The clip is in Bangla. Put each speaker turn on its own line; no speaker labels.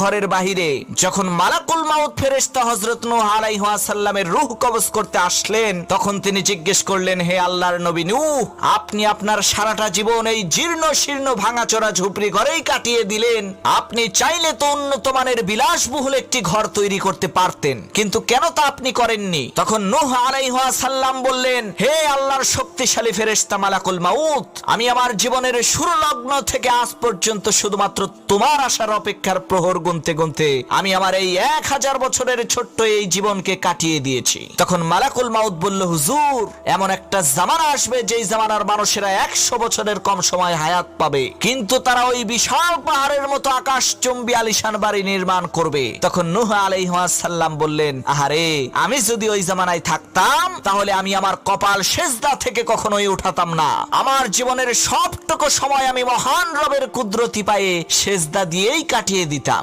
ঘরের বাহিরে যখন মালাকুল মাউত ফেরেশতা হযরত নূহ আলাইহিস সালামের রূহ কবজ করতে আসলেন, তখন তিনি জিজ্ঞেস করলেন, হে আল্লাহর নবী নূহ, আপনি আপনার সারাটা জীবন এই জীর্ণ শীর্ণ ভাঙাচোরা ঝুপড়ি ঘরেই কাটিয়ে দিলেন। আপনি চাইলে তো উন্নত মানের বিলাসবহুল একটি ঘর তৈরি করতে পারতেন, কিন্তু কেন তা আপনি করেননি? তখন নূহ আলাইহিস সালাম বললেন, হে আল্লাহর শক্তিশালী ফেরেশতা মালাকুল মাউত, আমি আমার জীবনের শুরু লগ্ন থেকে আজ পর্যন্ত শুধুমাত্র তোমার আসার অপেক্ষার প্রহর গুনতে গুনতে আমি আমার এই 1000 বছরের ছোট্ট এই জীবনকে কাটিয়ে দিয়েছি। তখন মালাকুল মাউত বলল, হুজুর, এমন একটা জামানা আসবে যেই জামানার মানুষেরা 100 বছরের কম সময় হায়াত পাবে, কিন্তু তারা ওই বিশাল পাহাড়ের মতো আকাশচুম্বী আলিশান বাড়ি নির্মাণ করবে। তখন নূহ আলাইহিস সালাম বললেন, আহারে, আমি যদি ওই জামানায় থাকতাম তাহলে আমি আমার কপাল সেজদা থেকে কখনোই উঠাতাম না। আমার জীবনের সবটুকু সময় আমি মহান রবের কুদরতি পায়ে সেজদা দিয়েই কাটিয়ে দিতাম।